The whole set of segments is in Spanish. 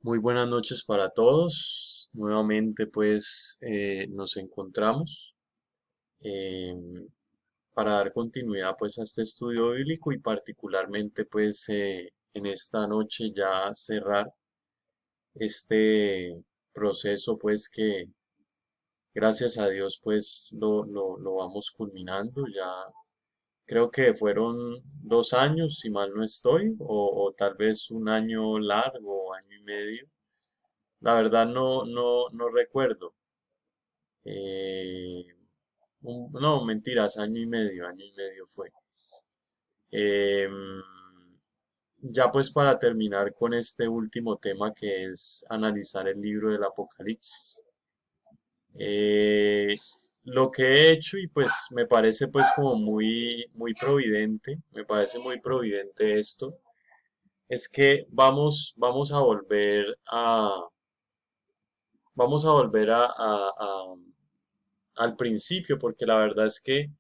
Muy buenas noches para todos. Nuevamente pues nos encontramos em, para dar continuidad pues a este estudio bíblico y particularmente pues en esta noche ya cerrar este proceso pues que gracias a Dios pues lo vamos culminando. Ya creo que fueron 2 años si mal no estoy o tal vez un año largo, año y medio. La verdad no recuerdo. Eh, no, mentiras, año y medio fue. Em, ya pues para terminar con este último tema que es analizar el libro del Apocalipsis. Eh, lo que he hecho y pues me parece pues como muy providente, me parece muy providente esto, es que vamos a volver al principio, porque la verdad es que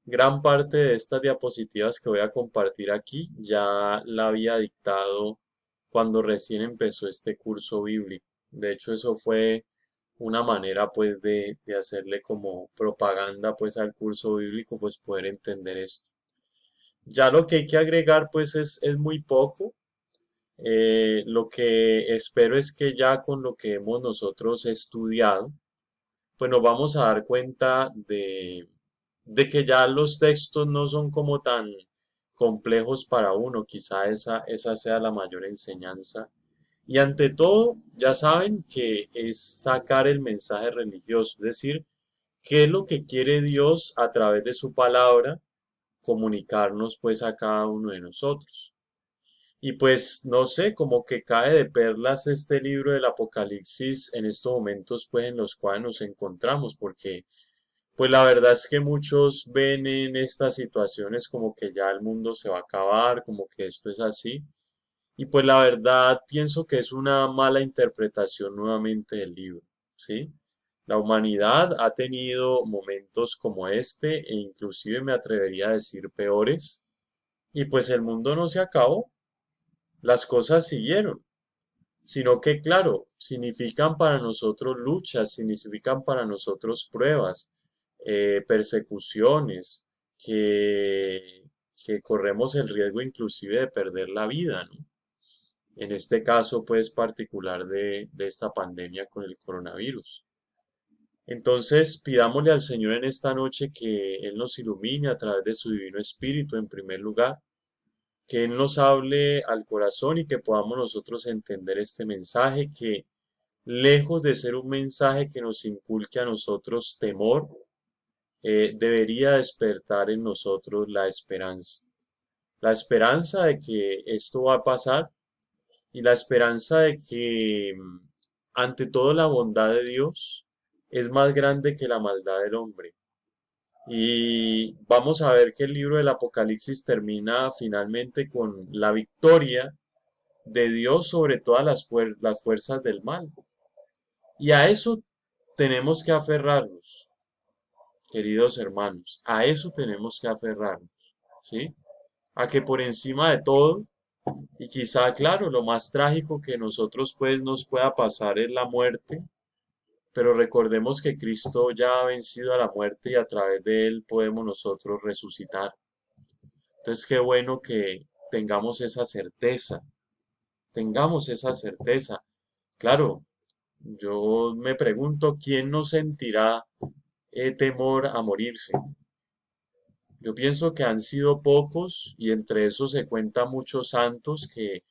gran parte de estas diapositivas que voy a compartir aquí ya la había dictado cuando recién empezó este curso bíblico. De hecho, eso fue una manera pues de hacerle como propaganda pues al curso bíblico, pues poder entender esto. Ya lo que hay que agregar pues es muy poco. Lo que espero es que ya con lo que hemos nosotros estudiado, pues nos vamos a dar cuenta de que ya los textos no son como tan complejos para uno. Quizá esa sea la mayor enseñanza. Y ante todo, ya saben que es sacar el mensaje religioso, es decir, qué es lo que quiere Dios a través de su palabra comunicarnos pues a cada uno de nosotros. Y pues no sé, como que cae de perlas este libro del Apocalipsis en estos momentos pues en los cuales nos encontramos, porque pues la verdad es que muchos ven en estas situaciones como que ya el mundo se va a acabar, como que esto es así. Y pues la verdad pienso que es una mala interpretación nuevamente del libro, ¿sí? La humanidad ha tenido momentos como este e inclusive me atrevería a decir peores. Y pues el mundo no se acabó, las cosas siguieron, sino que claro, significan para nosotros luchas, significan para nosotros pruebas, persecuciones, que corremos el riesgo inclusive de perder la vida, ¿no? En este caso, pues, particular de esta pandemia con el coronavirus. Entonces, pidámosle al Señor en esta noche que Él nos ilumine a través de su Divino Espíritu, en primer lugar, que Él nos hable al corazón y que podamos nosotros entender este mensaje que, lejos de ser un mensaje que nos inculque a nosotros temor, debería despertar en nosotros la esperanza. La esperanza de que esto va a pasar y la esperanza de que ante todo la bondad de Dios es más grande que la maldad del hombre. Y vamos a ver que el libro del Apocalipsis termina finalmente con la victoria de Dios sobre todas las fuerzas del mal. Y a eso tenemos que aferrarnos, queridos hermanos, a eso tenemos que aferrarnos, ¿sí? A que por encima de todo, y quizá, claro, lo más trágico que nosotros pues nos pueda pasar es la muerte, pero recordemos que Cristo ya ha vencido a la muerte y a través de él podemos nosotros resucitar. Entonces, qué bueno que tengamos esa certeza. Claro, yo me pregunto, ¿quién no sentirá temor a morirse? Yo pienso que han sido pocos y entre esos se cuentan muchos santos que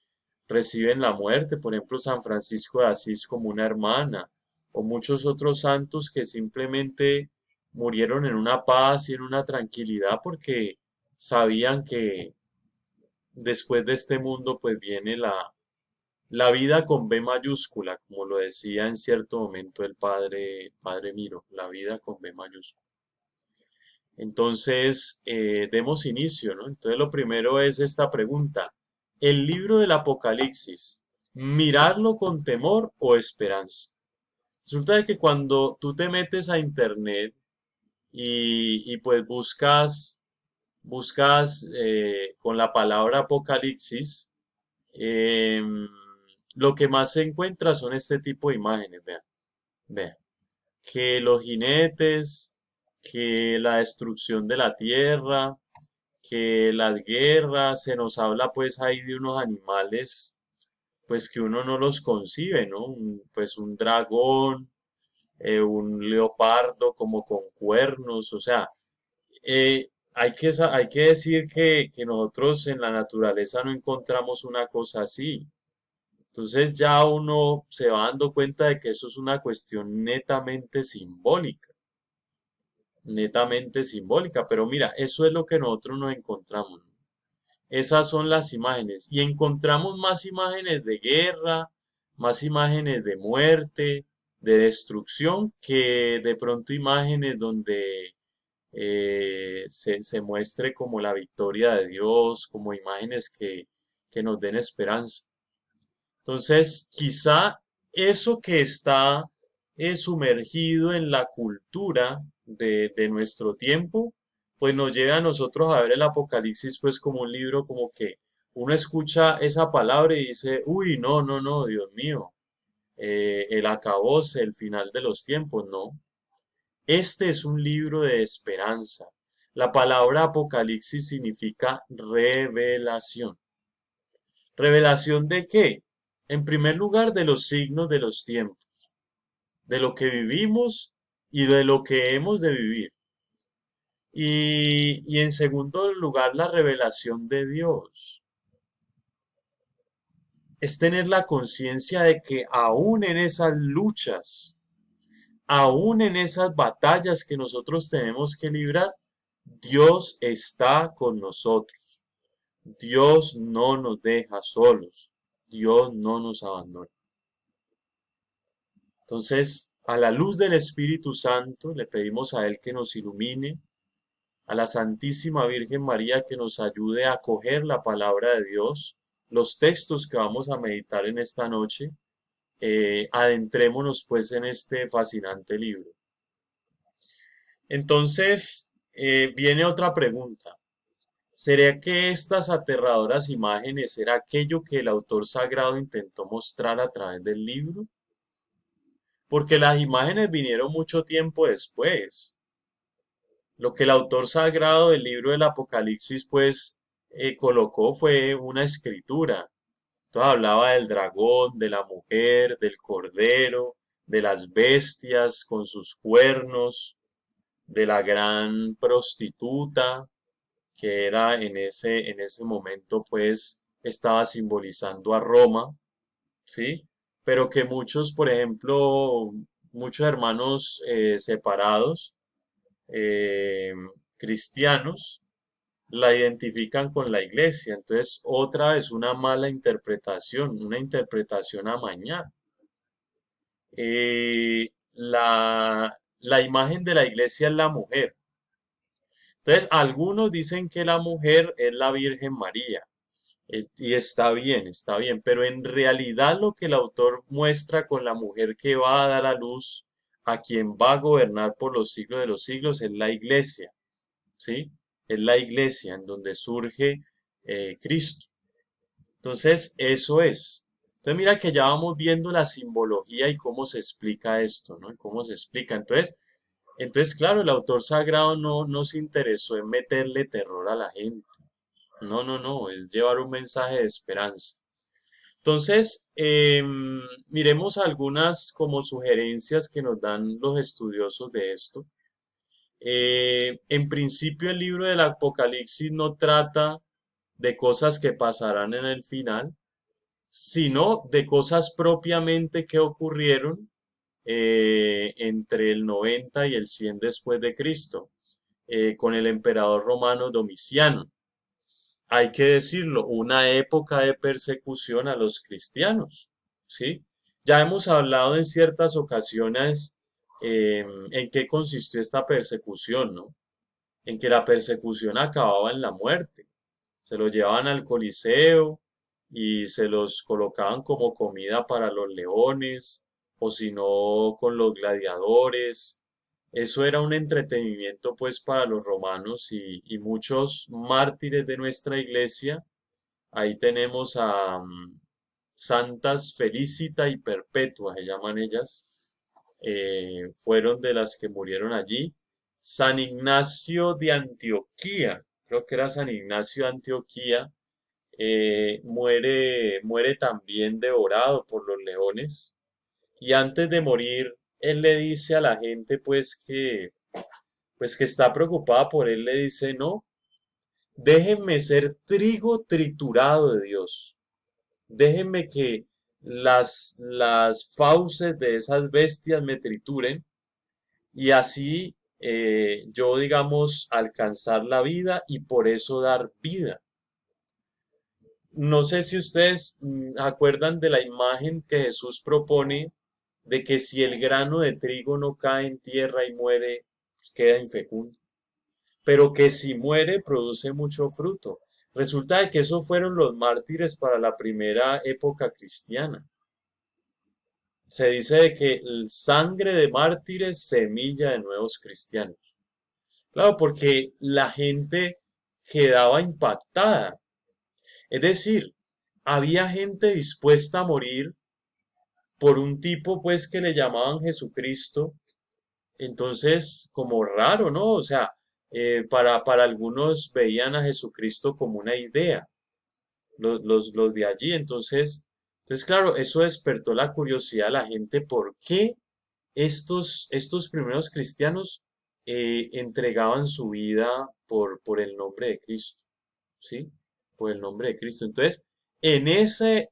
reciben la muerte, por ejemplo San Francisco de Asís como una hermana, o muchos otros santos que simplemente murieron en una paz y en una tranquilidad porque sabían que después de este mundo pues viene la vida con B mayúscula, como lo decía en cierto momento el padre Miro, la vida con B mayúscula. Entonces, demos inicio, ¿no? Entonces, lo primero es esta pregunta. ¿El libro del Apocalipsis, mirarlo con temor o esperanza? Resulta de que cuando tú te metes a internet y pues buscas con la palabra Apocalipsis, em, lo que más se encuentra son este tipo de imágenes, vean, vean, que los jinetes, que la destrucción de la tierra, que las guerras, se nos habla pues ahí de unos animales pues que uno no los concibe, ¿no? Pues un dragón, un leopardo como con cuernos, o sea, hay que decir que nosotros en la naturaleza no encontramos una cosa así. Entonces ya uno se va dando cuenta de que eso es una cuestión netamente simbólica, pero mira, eso es lo que nosotros nos encontramos, ¿no? Esas son las imágenes. Y encontramos más imágenes de guerra, más imágenes de muerte, de destrucción, que de pronto imágenes donde se muestre como la victoria de Dios, como imágenes que nos den esperanza. Entonces, quizá eso que está sumergido en la cultura de nuestro tiempo, pues nos lleva a nosotros a ver el Apocalipsis pues como un libro como que uno escucha esa palabra y dice, uy, no, no, no, Dios mío, el acabose, el final de los tiempos, no. Este es un libro de esperanza. La palabra Apocalipsis significa revelación. ¿Revelación de qué? En primer lugar, de los signos de los tiempos, de lo que vivimos y de lo que hemos de vivir. Y en segundo lugar, la revelación de Dios. Es tener la conciencia de que aún en esas luchas, aún en esas batallas que nosotros tenemos que librar, Dios está con nosotros. Dios no nos deja solos. Dios no nos abandona. Entonces, a la luz del Espíritu Santo, le pedimos a Él que nos ilumine, a la Santísima Virgen María que nos ayude a acoger la palabra de Dios, los textos que vamos a meditar en esta noche. Adentrémonos pues en este fascinante libro. Entonces, viene otra pregunta. ¿Será que estas aterradoras imágenes era aquello que el autor sagrado intentó mostrar a través del libro? Porque las imágenes vinieron mucho tiempo después. Lo que el autor sagrado del libro del Apocalipsis pues colocó fue una escritura. Entonces hablaba del dragón, de la mujer, del cordero, de las bestias con sus cuernos, de la gran prostituta que era en ese momento pues estaba simbolizando a Roma, ¿sí? Pero que muchos, por ejemplo, muchos hermanos separados, eh, cristianos, la identifican con la iglesia. Entonces, otra vez una mala interpretación, una interpretación amañada. La imagen de la iglesia es la mujer. Entonces, algunos dicen que la mujer es la Virgen María. Y está bien, pero en realidad lo que el autor muestra con la mujer que va a dar a luz a quien va a gobernar por los siglos de los siglos es la iglesia, ¿sí? Es la iglesia en donde surge Cristo. Entonces, eso es. Entonces, mira que ya vamos viendo la simbología y cómo se explica esto, ¿no? Y cómo se explica. Entonces, claro, el autor sagrado no se interesó en meterle terror a la gente. No, no, no, es llevar un mensaje de esperanza. Entonces, miremos algunas como sugerencias que nos dan los estudiosos de esto. En principio, el libro del Apocalipsis no trata de cosas que pasarán en el final, sino de cosas propiamente que ocurrieron entre el 90 y el 100 después de Cristo, con el emperador romano Domiciano. Hay que decirlo, una época de persecución a los cristianos, ¿sí? Ya hemos hablado en ciertas ocasiones en qué consistió esta persecución, ¿no? En que la persecución acababa en la muerte. Se los llevaban al Coliseo y se los colocaban como comida para los leones, o si no, con los gladiadores. Eso era un entretenimiento pues para los romanos y muchos mártires de nuestra iglesia. Ahí tenemos santas felicita y perpetua, se llaman ellas, fueron de las que murieron allí. San Ignacio de Antioquía, creo que era San Ignacio de Antioquía, muere también devorado por los leones. Y antes de morir, él le dice a la gente, pues que está preocupada por él, le dice, no, déjenme ser trigo triturado de Dios. Déjenme que las fauces de esas bestias me trituren y así yo, digamos, alcanzar la vida y por eso dar vida. No sé si ustedes acuerdan de la imagen que Jesús propone de que si el grano de trigo no cae en tierra y muere, pues queda infecundo, pero que si muere produce mucho fruto. Resulta de que esos fueron los mártires para la primera época cristiana. Se dice de que el sangre de mártires, semilla de nuevos cristianos. Claro, porque la gente quedaba impactada. Es decir, había gente dispuesta a morir por un tipo pues que le llamaban Jesucristo. Entonces, como raro, ¿no? O sea, para algunos veían a Jesucristo como una idea, los de allí. Entonces, claro, eso despertó la curiosidad de la gente, ¿por qué estos primeros cristianos entregaban su vida por el nombre de Cristo? ¿Sí? Por el nombre de Cristo. Entonces, en ese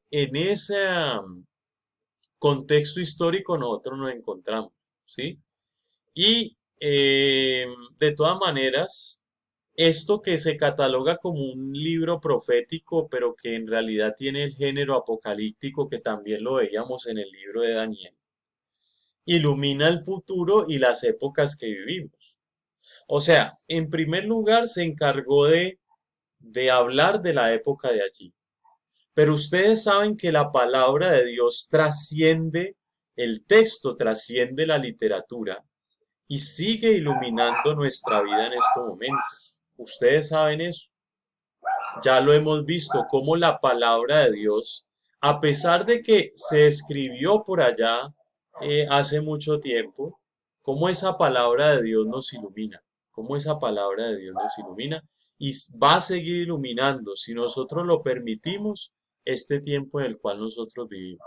contexto histórico nosotros nos encontramos, ¿sí? Y de todas maneras, esto que se cataloga como un libro profético, pero que en realidad tiene el género apocalíptico, que también lo veíamos en el libro de Daniel, ilumina el futuro y las épocas que vivimos. O sea, en primer lugar se encargó de hablar de la época de allí. Pero ustedes saben que la palabra de Dios trasciende el texto, trasciende la literatura y sigue iluminando nuestra vida en estos momentos. Ustedes saben eso. Ya lo hemos visto, cómo la palabra de Dios, a pesar de que se escribió por allá hace mucho tiempo, cómo esa palabra de Dios nos ilumina, cómo esa palabra de Dios nos ilumina y va a seguir iluminando si nosotros lo permitimos este tiempo en el cual nosotros vivimos.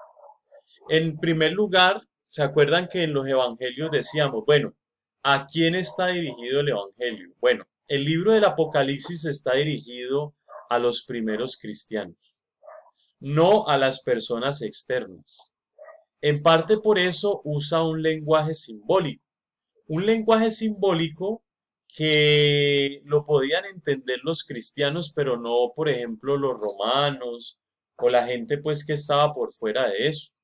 En primer lugar, ¿se acuerdan que en los evangelios decíamos, bueno, ¿a quién está dirigido el evangelio? Bueno, el libro del Apocalipsis está dirigido a los primeros cristianos, no a las personas externas. En parte por eso usa un lenguaje simbólico que lo podían entender los cristianos, pero no, por ejemplo, los romanos o la gente pues que estaba por fuera de eso.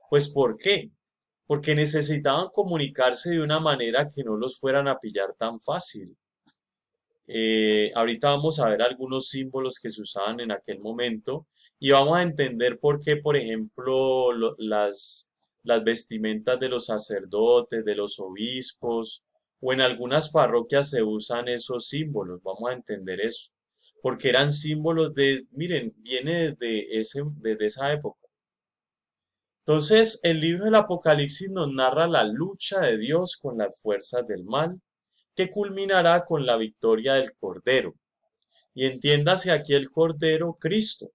Pues ¿por qué? Porque necesitaban comunicarse de una manera que no los fueran a pillar tan fácil. Ahorita vamos a ver algunos símbolos que se usaban en aquel momento y vamos a entender por qué, por ejemplo, las vestimentas de los sacerdotes, de los obispos, o en algunas parroquias se usan esos símbolos. Vamos a entender eso. Porque eran símbolos miren, viene desde esa época. Entonces, el libro del Apocalipsis nos narra la lucha de Dios con las fuerzas del mal, que culminará con la victoria del Cordero. Y entiéndase aquí el Cordero Cristo.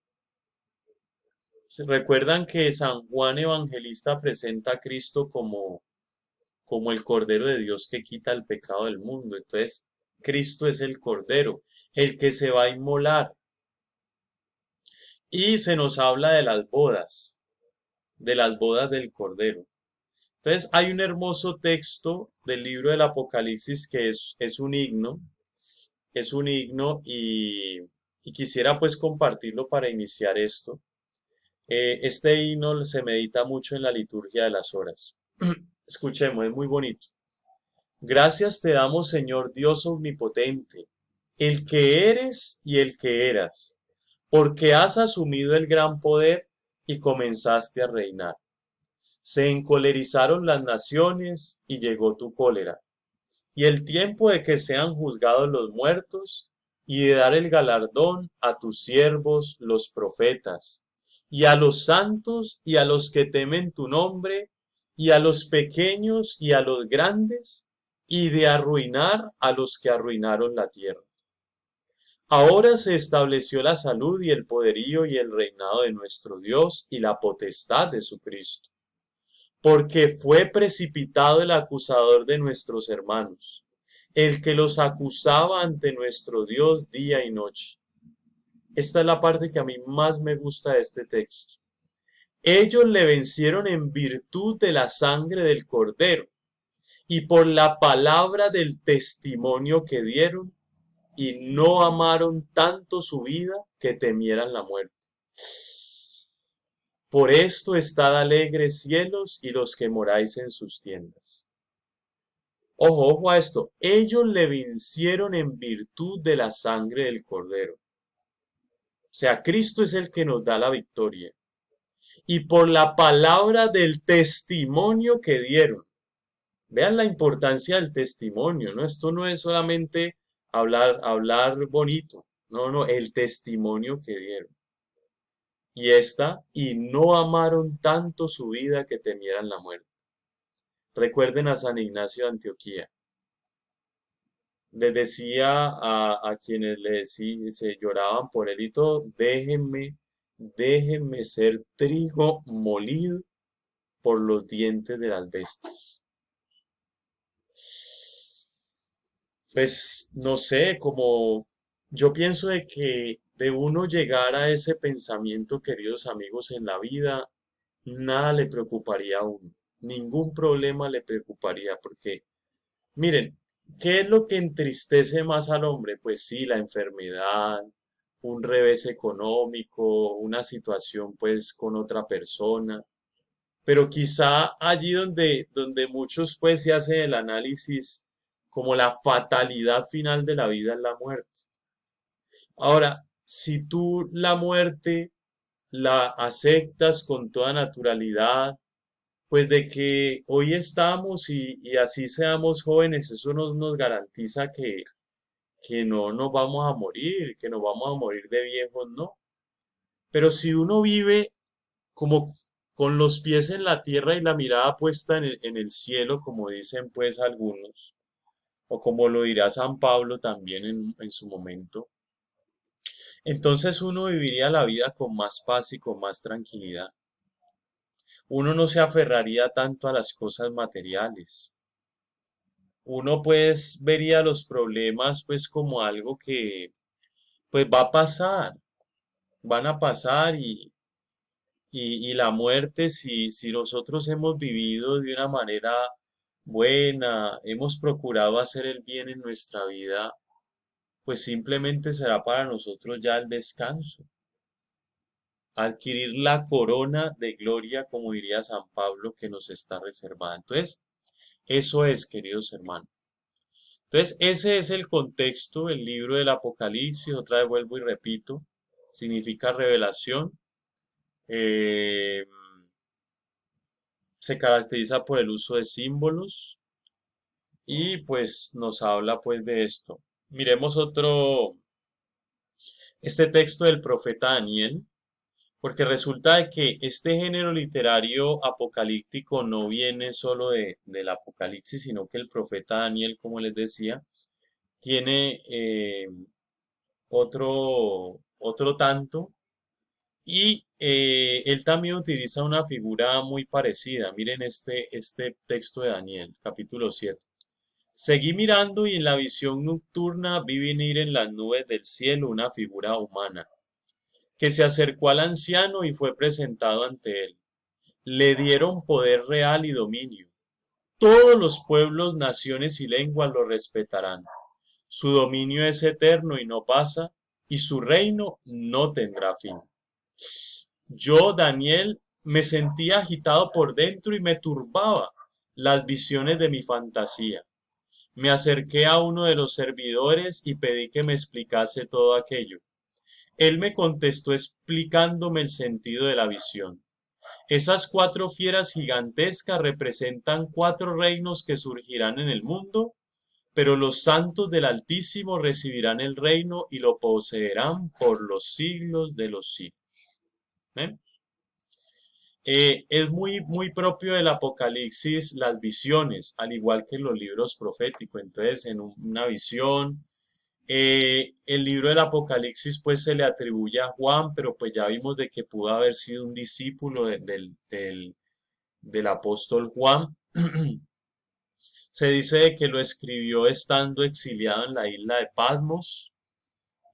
Recuerdan que San Juan Evangelista presenta a Cristo como el Cordero de Dios que quita el pecado del mundo. Entonces, Cristo es el Cordero, el que se va a inmolar. Y se nos habla de las bodas del Cordero. Entonces hay un hermoso texto del libro del Apocalipsis que es un himno y quisiera pues compartirlo para iniciar esto. Este himno se medita mucho en la liturgia de las horas. Escuchemos, es muy bonito. Gracias te damos, Señor Dios omnipotente, el que eres y el que eras, porque has asumido el gran poder y comenzaste a reinar. Se encolerizaron las naciones y llegó tu cólera, y el tiempo de que sean juzgados los muertos y de dar el galardón a tus siervos los profetas, y a los santos y a los que temen tu nombre, y a los pequeños y a los grandes, y de arruinar a los que arruinaron la tierra. Ahora se estableció la salud y el poderío y el reinado de nuestro Dios y la potestad de su Cristo, porque fue precipitado el acusador de nuestros hermanos, el que los acusaba ante nuestro Dios día y noche. Esta es la parte que a mí más me gusta de este texto. Ellos le vencieron en virtud de la sangre del Cordero y por la palabra del testimonio que dieron, y no amaron tanto su vida que temieran la muerte. Por esto estad alegres cielos y los que moráis en sus tiendas. Ojo, ojo a esto. Ellos le vencieron en virtud de la sangre del Cordero. O sea, Cristo es el que nos da la victoria. Y por la palabra del testimonio que dieron. Vean la importancia del testimonio, ¿no? Esto no es solamente hablar bonito. No, no, el testimonio que dieron. Y no amaron tanto su vida que temieran la muerte. Recuerden a San Ignacio de Antioquía. Les decía a quienes se lloraban por él y todo, déjenme ser trigo molido por los dientes de las bestias. Pues no sé, como yo pienso de que de uno llegar a ese pensamiento, queridos amigos, en la vida, nada le preocuparía a uno, ningún problema le preocuparía, porque miren, ¿qué es lo que entristece más al hombre? Pues sí, la enfermedad, un revés económico, una situación pues con otra persona, pero quizá allí donde muchos pues se hacen el análisis como la fatalidad final de la vida es la muerte. Ahora, si tú la muerte la aceptas con toda naturalidad, pues de que hoy estamos y así seamos jóvenes, eso nos garantiza que no nos vamos a morir, que nos vamos a morir de viejos, no. Pero si uno vive como con los pies en la tierra y la mirada puesta en el cielo, como dicen pues algunos, o como lo dirá San Pablo también en su momento, entonces uno viviría la vida con más paz y con más tranquilidad. Uno no se aferraría tanto a las cosas materiales. Uno pues vería los problemas pues como algo que pues va a pasar, van a pasar y la muerte si nosotros hemos vivido de una manera buena, hemos procurado hacer el bien en nuestra vida, pues simplemente será para nosotros ya el descanso, adquirir la corona de gloria, como diría San Pablo, que nos está reservada. Entonces, eso es, queridos hermanos. Entonces, ese es el contexto, el libro del Apocalipsis, otra vez vuelvo y repito, significa revelación, eh, se caracteriza por el uso de símbolos y pues nos habla pues de esto. Miremos este texto del profeta Daniel, porque resulta de que este género literario apocalíptico no viene solo del Apocalipsis, sino que el profeta Daniel, como les decía, tiene otro tanto y él también utiliza una figura muy parecida. Miren este texto de Daniel, capítulo 7. Seguí mirando y en la visión nocturna vi venir en las nubes del cielo una figura humana, que se acercó al anciano y fue presentado ante él. Le dieron poder real y dominio. Todos los pueblos, naciones y lenguas lo respetarán. Su dominio es eterno y no pasa, y su reino no tendrá fin. Yo, Daniel, me sentía agitado por dentro y me turbaba las visiones de mi fantasía. Me acerqué a uno de los servidores y pedí que me explicase todo aquello. Él me contestó explicándome el sentido de la visión. Esas cuatro fieras gigantescas representan cuatro reinos que surgirán en el mundo, pero los santos del Altísimo recibirán el reino y lo poseerán por los siglos de los siglos. ¿Ven? Es muy propio del Apocalipsis las visiones, al igual que los libros proféticos. Entonces, en una visión, el libro del Apocalipsis pues se le atribuye a Juan, pero pues ya vimos de que pudo haber sido un discípulo del apóstol Juan. Se dice de que lo escribió estando exiliado en la isla de Patmos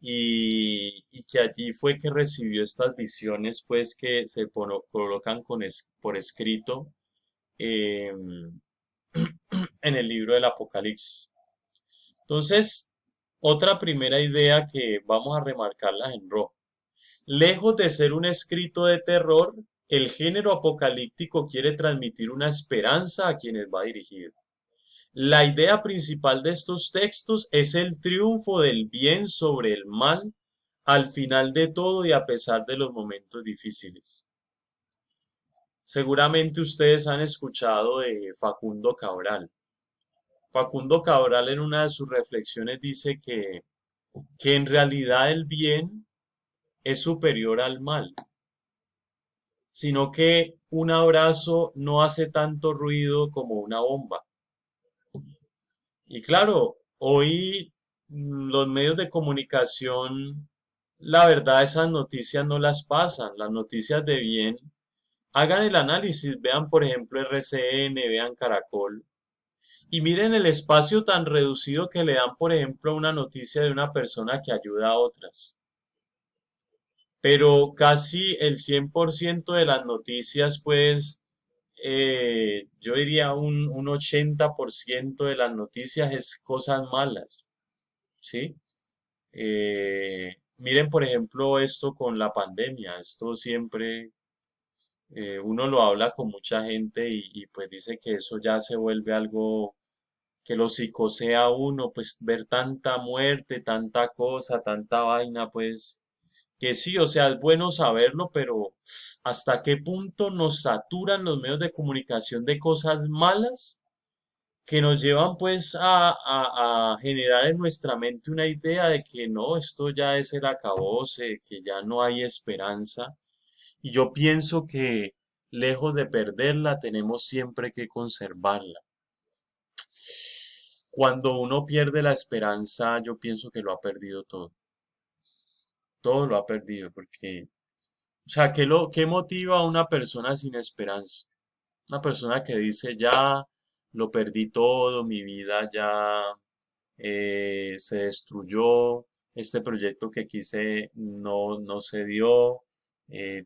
y que allí fue que recibió estas visiones pues que se colocan por escrito eh, en el libro del Apocalipsis. Entonces, otra primera idea que vamos a remarcarla en rojo. Lejos de ser un escrito de terror, el género apocalíptico quiere transmitir una esperanza a quienes va dirigido. La idea principal de estos textos es el triunfo del bien sobre el mal al final de todo y a pesar de los momentos difíciles. Seguramente ustedes han escuchado de Facundo Cabral. Facundo Cabral en una de sus reflexiones dice que en realidad el bien es superior al mal, sino que un abrazo no hace tanto ruido como una bomba. Y claro, hoy los medios de comunicación, la verdad, esas noticias no las pasan, las noticias de bien. Hagan el análisis, vean por ejemplo RCN, vean Caracol, y miren el espacio tan reducido que le dan, por ejemplo, a una noticia de una persona que ayuda a otras. Pero casi el 100% de las noticias, pues, yo diría un 80% de las noticias es cosas malas, ¿sí? Miren, por ejemplo, esto con la pandemia, esto siempre uno lo habla con mucha gente y pues dice que eso ya se vuelve algo que lo psicosea a uno, pues ver tanta muerte, tanta cosa, tanta vaina, pues que sí, o sea, es bueno saberlo, pero ¿hasta qué punto nos saturan los medios de comunicación de cosas malas que nos llevan pues a generar en nuestra mente una idea de que no, esto ya es el acabose, que ya no hay esperanza? Y yo pienso que lejos de perderla, tenemos siempre que conservarla. Cuando uno pierde la esperanza, yo pienso que lo ha perdido todo. Todo lo ha perdido, porque, o sea, ¿qué motiva a una persona sin esperanza? Una persona que dice, ya lo perdí todo, mi vida ya se destruyó, este proyecto que quise no se dio,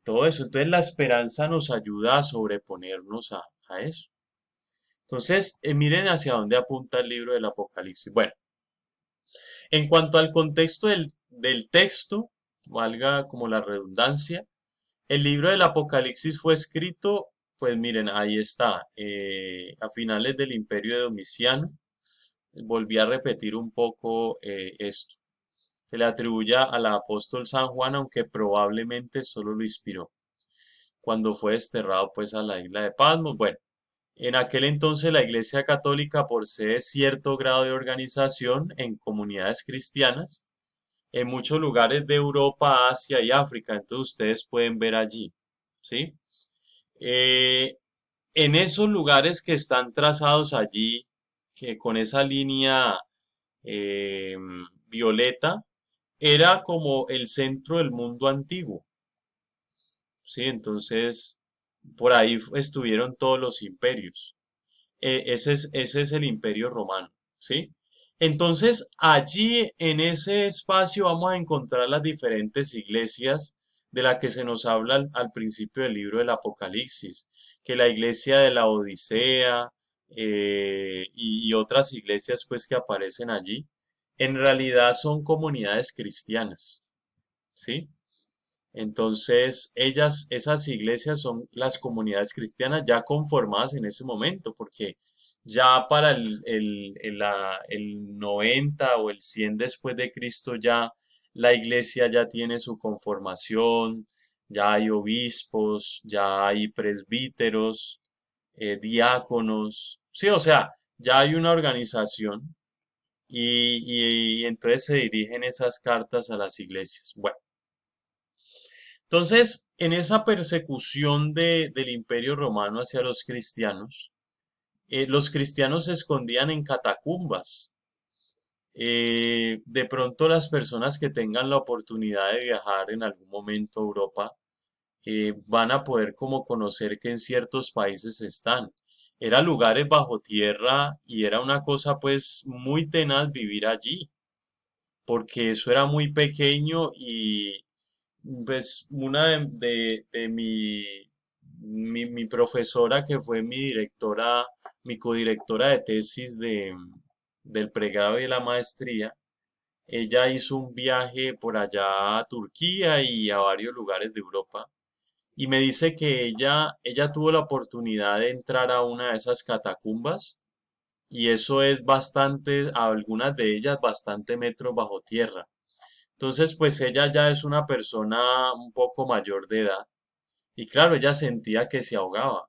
todo eso. Entonces la esperanza nos ayuda a sobreponernos a eso. Entonces, miren hacia dónde apunta el libro del Apocalipsis. Bueno, en cuanto al contexto del texto, valga como la redundancia, el libro del Apocalipsis fue escrito, pues miren, ahí está, a finales del imperio de Domiciano. Volví a repetir un poco esto. Se le atribuye al apóstol San Juan, aunque probablemente solo lo inspiró cuando fue desterrado pues a la isla de Patmos. Bueno, en aquel entonces la Iglesia Católica posee cierto grado de organización en comunidades cristianas en muchos lugares de Europa, Asia y África. Entonces ustedes pueden ver allí, ¿sí? Eh, en esos lugares que están trazados allí, que con esa línea eh, violeta, era como el centro del mundo antiguo, ¿sí? Entonces, por ahí estuvieron todos los imperios. Ese es el imperio romano, ¿sí? Entonces, allí en ese espacio vamos a encontrar las diferentes iglesias de las que se nos habla al principio del libro del Apocalipsis, que la iglesia de la Odisea y otras iglesias pues que aparecen allí, en realidad son comunidades cristianas, ¿sí? Entonces, esas iglesias son las comunidades cristianas ya conformadas en ese momento, porque ya para el 90 o el 100 después de Cristo ya la iglesia ya tiene su conformación, ya hay obispos, ya hay presbíteros, diáconos, sí, o sea, ya hay una organización y entonces se dirigen esas cartas a las iglesias. Bueno. Entonces, en esa persecución del Imperio Romano hacia los cristianos se escondían en catacumbas. De pronto las personas que tengan la oportunidad de viajar en algún momento a Europa van a poder como conocer que en ciertos países están. Eran lugares bajo tierra y era una cosa pues muy tenaz vivir allí, porque eso era muy pequeño y pues una de mi profesora que fue mi directora, mi codirectora de tesis del pregrado y de la maestría, ella hizo un viaje por allá a Turquía y a varios lugares de Europa y me dice que ella tuvo la oportunidad de entrar a una de esas catacumbas y eso es bastante, algunas de ellas bastante metros bajo tierra. Entonces, pues ella ya es una persona un poco mayor de edad y claro, ella sentía que se ahogaba.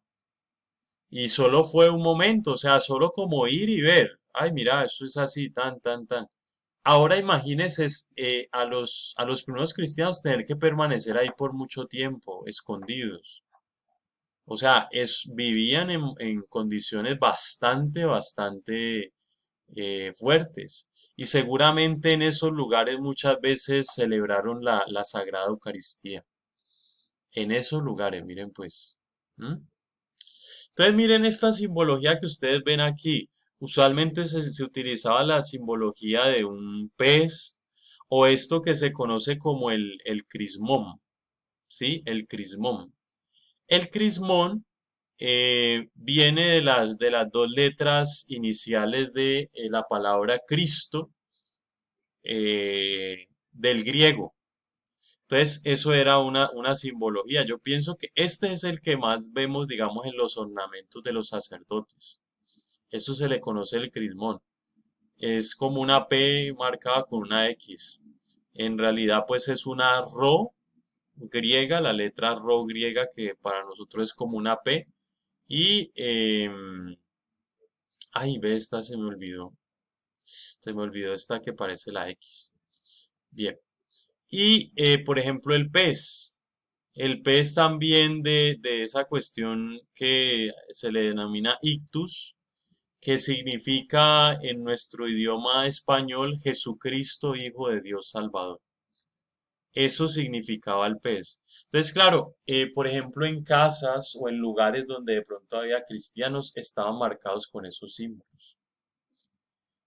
Y solo fue un momento, o sea, solo como ir y ver, ay, mira, esto es así, tan, tan, tan. Ahora imagínense a los primeros cristianos tener que permanecer ahí por mucho tiempo, escondidos. O sea, vivían en condiciones bastante, bastante fuertes. Y seguramente en esos lugares muchas veces celebraron la Sagrada Eucaristía. En esos lugares, miren pues. ¿Mm? Entonces miren esta simbología que ustedes ven aquí. Usualmente se utilizaba la simbología de un pez o esto que se conoce como el crismón. ¿Sí? El crismón. El crismón viene de las dos letras iniciales de la palabra Cristo del griego. Entonces, eso era una simbología. Yo pienso que este es el que más vemos, digamos, en los ornamentos de los sacerdotes. Eso se le conoce el crismón. Es como una P marcada con una X. En realidad, pues es una Rho griega, la letra Rho griega que para nosotros es como una P. Y, ay, ve, esta se me olvidó. Se me olvidó esta que parece la X. Bien. Y, por ejemplo, el pez. El pez también de esa cuestión que se le denomina ictus, que significa en nuestro idioma español Jesucristo, Hijo de Dios Salvador. Eso significaba el pez. Entonces, claro, por ejemplo, en casas o en lugares donde de pronto había cristianos, estaban marcados con esos símbolos.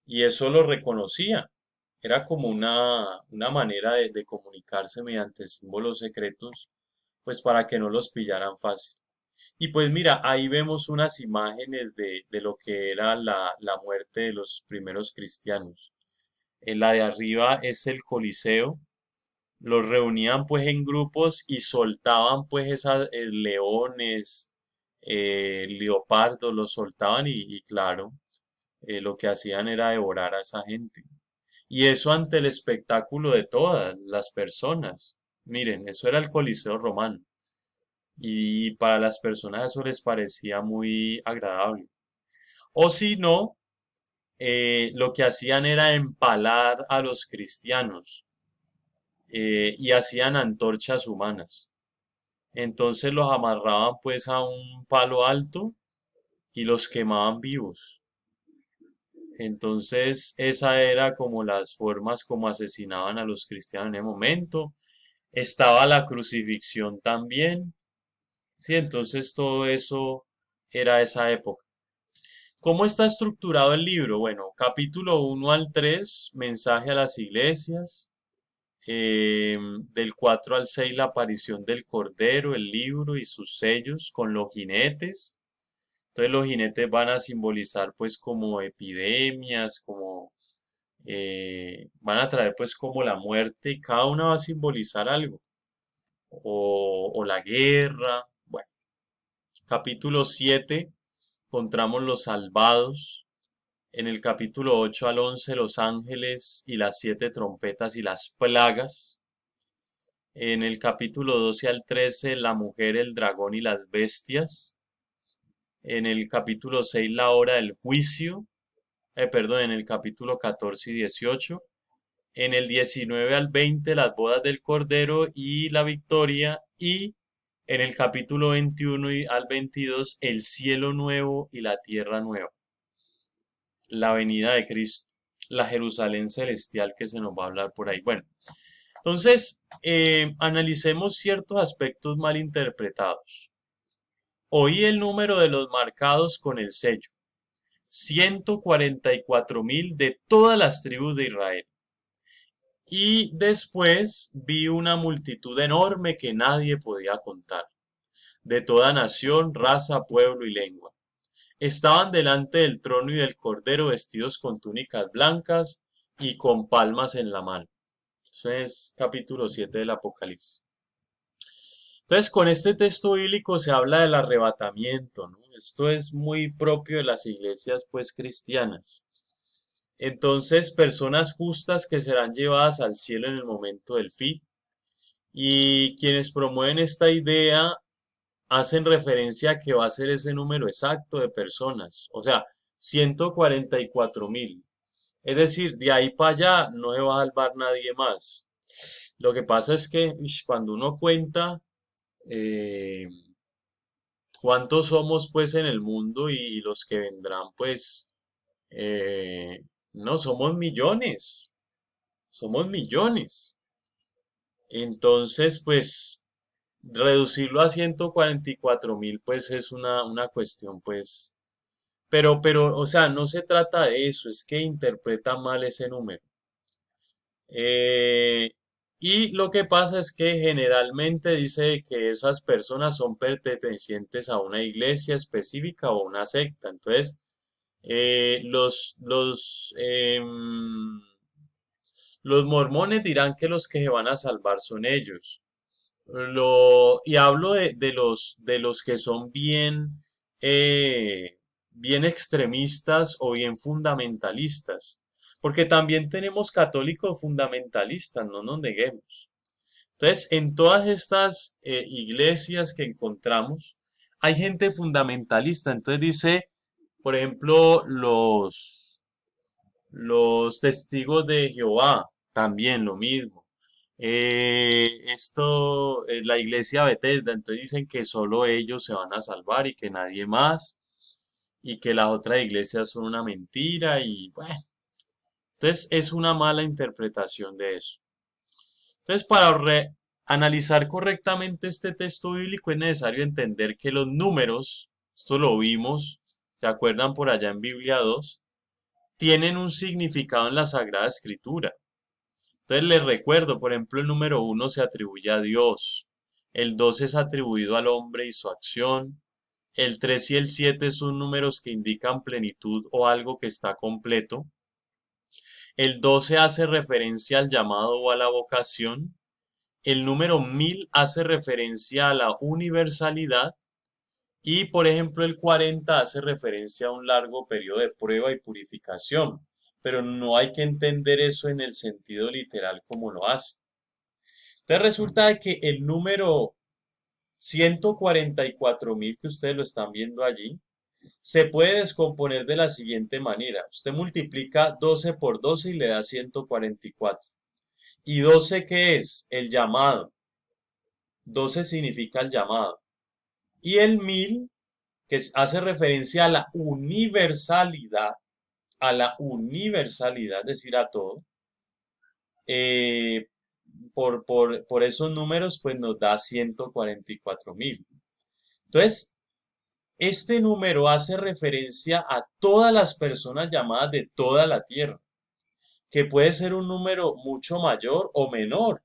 Y eso lo reconocía. Era como una manera de comunicarse mediante símbolos secretos, pues para que no los pillaran fácil. Y pues mira, ahí vemos unas imágenes de lo que era la muerte de los primeros cristianos. En la de arriba es el Coliseo. Los reunían pues en grupos y soltaban pues esas leones, leopardos, los soltaban y claro, lo que hacían era devorar a esa gente. Y eso ante el espectáculo de todas las personas. Miren, eso era el Coliseo romano. Y para las personas eso les parecía muy agradable. O si no, lo que hacían era empalar a los cristianos y hacían antorchas humanas. Entonces los amarraban pues a un palo alto y los quemaban vivos. Entonces esa era como las formas como asesinaban a los cristianos en el momento. Estaba la crucifixión también. Sí, entonces todo eso era esa época. ¿Cómo está estructurado el libro? Bueno, capítulo 1 al 3, mensaje a las iglesias. eh, del 4 al 6, la aparición del Cordero, el libro y sus sellos con los jinetes. Entonces los jinetes van a simbolizar pues como epidemias, como van a traer pues como la muerte y cada una va a simbolizar algo. O la guerra. Bueno, capítulo 7 encontramos los salvados. En el capítulo 8 al 11 los ángeles y las 7 trompetas y las plagas. En el capítulo 12 al 13 la mujer, el dragón y las bestias. En el capítulo 6 la hora del juicio. Perdón, en el capítulo 14 y 18. En el 19 al 20 las bodas del Cordero y la victoria. y en el capítulo 21 al 22 el cielo nuevo y la tierra nueva, la venida de Cristo, la Jerusalén celestial que se nos va a hablar por ahí. Bueno, entonces analicemos ciertos aspectos mal interpretados. Oí el número de los marcados con el sello, 144.000 de todas las tribus de Israel. Y después vi una multitud enorme que nadie podía contar, de toda nación, raza, pueblo y lengua. Estaban delante del trono y del Cordero vestidos con túnicas blancas y con palmas en la mano. Eso es capítulo 7 del Apocalipsis. Entonces, con este texto bíblico se habla del arrebatamiento, ¿no? Esto es muy propio de las iglesias, pues, cristianas. Entonces, personas justas que serán llevadas al cielo en el momento del fin. Y quienes promueven esta idea hacen referencia a que va a ser ese número exacto de personas, o sea, 144.000. Es decir, de ahí para allá no se va a salvar nadie más. Lo que pasa es que cuando uno cuenta eh, cuántos somos pues en el mundo y los que vendrán, pues eh, no, somos millones. Entonces, pues reducirlo a 144.000, pues es una cuestión, pues, o sea, no se trata de eso, es que interpreta mal ese número. Eh, y lo que pasa es que generalmente dice que esas personas son pertenecientes a una iglesia específica o una secta. Entonces, los mormones dirán que los que se van a salvar son ellos. Y hablo de los que son bien extremistas o bien fundamentalistas, porque también tenemos católicos fundamentalistas, no nos neguemos. Entonces, en todas estas iglesias que encontramos, hay gente fundamentalista. Entonces dice, por ejemplo, los testigos de Jehová, también lo mismo. La iglesia Bethesda, entonces dicen que solo ellos se van a salvar y que nadie más, y que las otras iglesias son una mentira, y bueno, entonces es una mala interpretación de eso. Entonces, para analizar correctamente este texto bíblico es necesario entender que los números, esto lo vimos, ¿se acuerdan por allá en Biblia 2? Tienen un significado en la Sagrada Escritura. Entonces les recuerdo, por ejemplo, el número 1 se atribuye a Dios, el 2 es atribuido al hombre y su acción, el 3 y el 7 son números que indican plenitud o algo que está completo, el 12 hace referencia al llamado o a la vocación, el número 1000 hace referencia a la universalidad y, por ejemplo, el 40 hace referencia a un largo periodo de prueba y purificación, pero no hay que entender eso en el sentido literal como lo hace. Entonces resulta de que el número 144.000 que ustedes lo están viendo allí, se puede descomponer de la siguiente manera. Usted multiplica 12 por 12 y le da 144. ¿Y 12 qué es? El llamado. 12 significa el llamado. Y el 1000, que hace referencia a la universalidad, es decir, a todo, eh, por esos números, pues nos da 144.000. Entonces, este número hace referencia a todas las personas llamadas de toda la tierra, que puede ser un número mucho mayor o menor,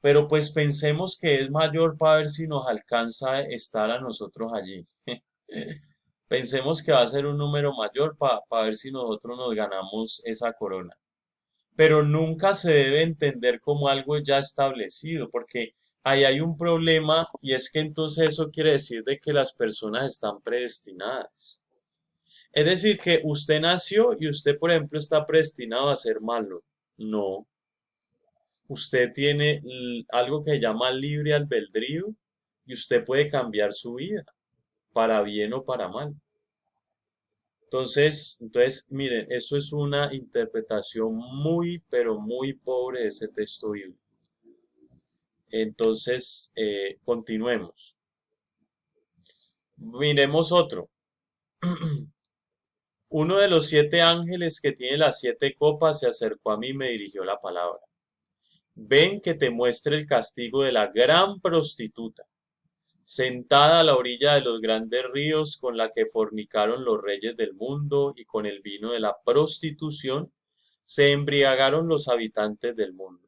pero pues pensemos que es mayor para ver si nos alcanza a estar a nosotros allí. Pensemos que va a ser un número mayor para ver si nosotros nos ganamos esa corona. Pero nunca se debe entender como algo ya establecido, porque ahí hay un problema y es que entonces eso quiere decir de que las personas están predestinadas. Es decir, que usted nació y usted, por ejemplo, está predestinado a ser malo. No, usted tiene algo que se llama libre albedrío y usted puede cambiar su vida, para bien o para mal. Entonces, miren, eso es una interpretación muy, pero muy pobre de ese texto bíblico. Entonces, continuemos. Miremos otro. Uno de los 7 ángeles que tiene las 7 copas se acercó a mí y me dirigió la palabra. Ven que te muestre el castigo de la gran prostituta, sentada a la orilla de los grandes ríos con la que fornicaron los reyes del mundo y con el vino de la prostitución se embriagaron los habitantes del mundo.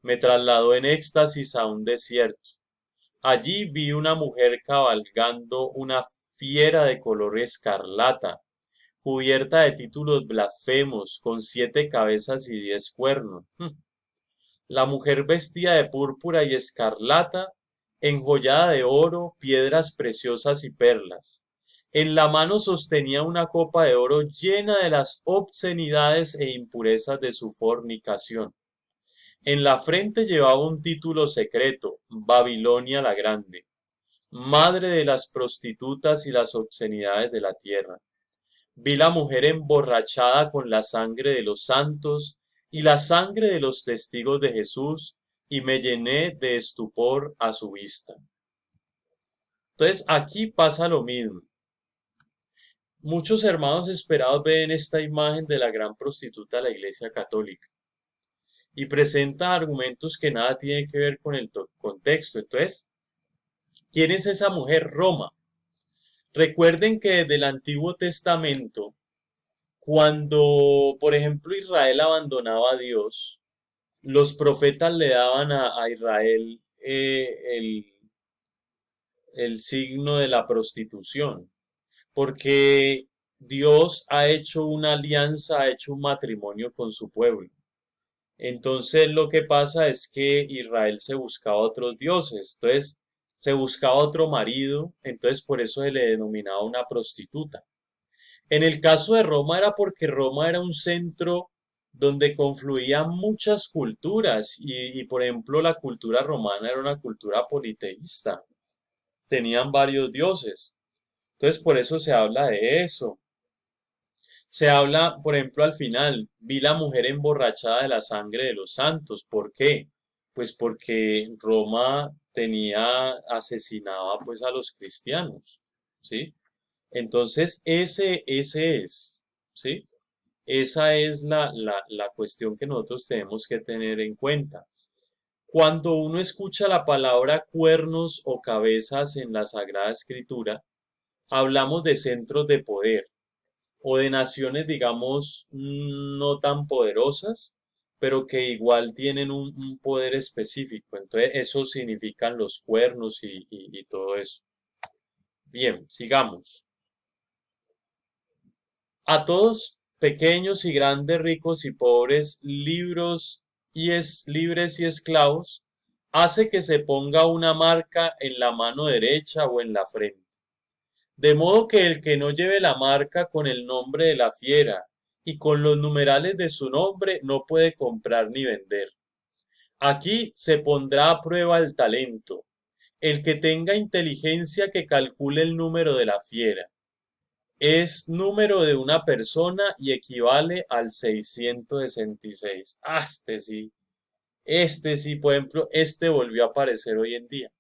Me trasladó en éxtasis a un desierto. Allí vi una mujer cabalgando una fiera de color escarlata, cubierta de títulos blasfemos, con 7 cabezas y 10 cuernos. La mujer vestía de púrpura y escarlata, enjollada de oro, piedras preciosas y perlas. En la mano sostenía una copa de oro llena de las obscenidades e impurezas de su fornicación. En la frente llevaba un título secreto, Babilonia la Grande, madre de las prostitutas y las obscenidades de la tierra. Vi la mujer emborrachada con la sangre de los santos y la sangre de los testigos de Jesús, y me llené de estupor a su vista. Entonces aquí pasa lo mismo. Muchos hermanos esperados ven esta imagen de la gran prostituta de la Iglesia Católica y presenta argumentos que nada tienen que ver con el contexto. Entonces, ¿quién es esa mujer? Roma. Recuerden que desde el Antiguo Testamento, cuando, por ejemplo, Israel abandonaba a Dios, los profetas le daban a Israel el signo de la prostitución, porque Dios ha hecho una alianza, ha hecho un matrimonio con su pueblo. Entonces lo que pasa es que Israel se buscaba otros dioses, entonces se buscaba otro marido, entonces por eso se le denominaba una prostituta. En el caso de Roma era porque Roma era un centro donde confluían muchas culturas y, por ejemplo la cultura romana era una cultura politeísta, tenían varios dioses. Entonces por eso se habla de eso. Se habla, por ejemplo, al final, vi la mujer emborrachada de la sangre de los santos. ¿Por qué? Pues porque Roma asesinaba pues a los cristianos, ¿sí? Entonces, ese es, ¿sí? Esa es la cuestión que nosotros tenemos que tener en cuenta. Cuando uno escucha la palabra cuernos o cabezas en la Sagrada Escritura, hablamos de centros de poder o de naciones, digamos, no tan poderosas, pero que igual tienen un poder específico. Entonces, eso significan los cuernos y todo eso. Bien, sigamos. A todos, pequeños y grandes, ricos y pobres, libres y esclavos, hace que se ponga una marca en la mano derecha o en la frente. De modo que el que no lleve la marca con el nombre de la fiera y con los numerales de su nombre no puede comprar ni vender. Aquí se pondrá a prueba el talento. El que tenga inteligencia que calcule el número de la fiera. Es número de una persona y equivale al 666. Ah, este sí, por ejemplo, este volvió a aparecer hoy en día.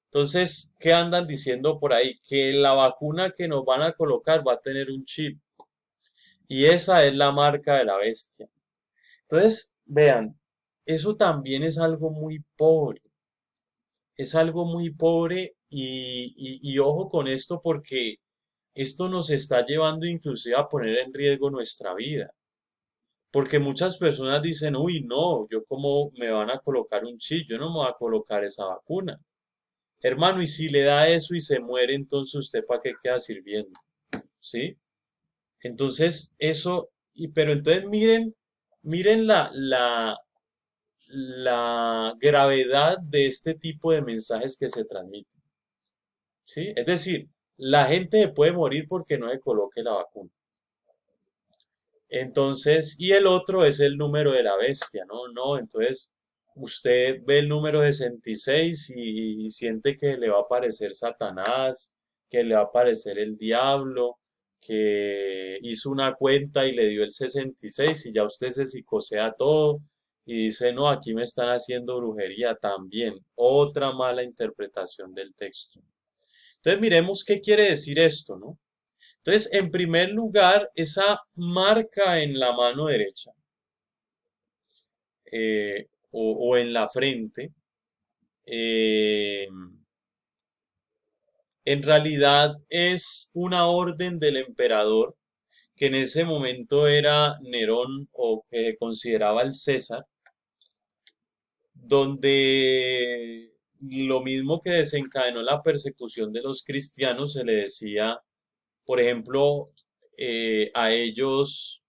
Entonces, ¿qué andan diciendo por ahí? Que la vacuna que nos van a colocar va a tener un chip. Y esa es la marca de la bestia. Entonces, vean, eso también es algo muy pobre. Es algo muy pobre y ojo con esto porque esto nos está llevando inclusive a poner en riesgo nuestra vida. Porque muchas personas dicen, uy, no, yo cómo me van a colocar un chip, yo no me voy a colocar esa vacuna. Hermano, y si le da eso y se muere, entonces usted para qué queda sirviendo, ¿sí? Entonces, eso, pero entonces miren la gravedad de este tipo de mensajes que se transmiten, ¿sí? Es decir, la gente se puede morir porque no se coloque la vacuna. Entonces, y el otro es el número de la bestia, ¿no? No, entonces usted ve el número 66 y siente que le va a aparecer Satanás, que le va a aparecer el diablo, que hizo una cuenta y le dio el 66 y ya usted se psicosea todo y dice, no, aquí me están haciendo brujería también. Otra mala interpretación del texto. Entonces miremos qué quiere decir esto, ¿no? Entonces, en primer lugar, esa marca en la mano derecha o en la frente, eh, en realidad es una orden del emperador que en ese momento era Nerón o que consideraba el César, donde lo mismo que desencadenó la persecución de los cristianos se le decía, por ejemplo, a ellos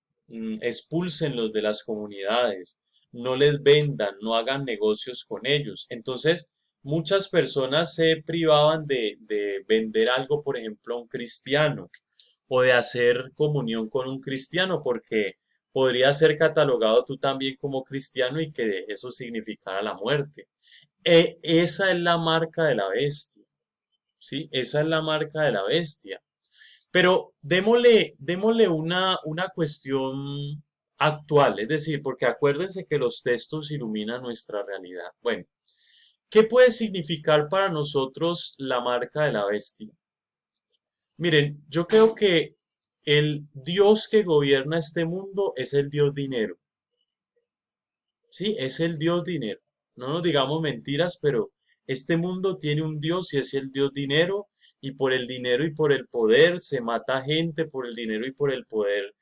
expúlsenlos de las comunidades, no les vendan, no hagan negocios con ellos. Entonces, muchas personas se privaban de vender algo, por ejemplo, a un cristiano o de hacer comunión con un cristiano, porque podría ser catalogado tú también como cristiano y que eso significara la muerte. Esa es la marca de la bestia, ¿sí? Esa es la marca de la bestia. Pero démosle una cuestión actual, es decir, porque acuérdense que los textos iluminan nuestra realidad. Bueno, ¿qué puede significar para nosotros la marca de la bestia? Miren, yo creo que el Dios que gobierna este mundo es el Dios dinero. Sí, es el Dios dinero. No nos digamos mentiras, pero este mundo tiene un Dios y es el Dios dinero, y por el dinero y por el poder se mata gente, por el dinero y por el poder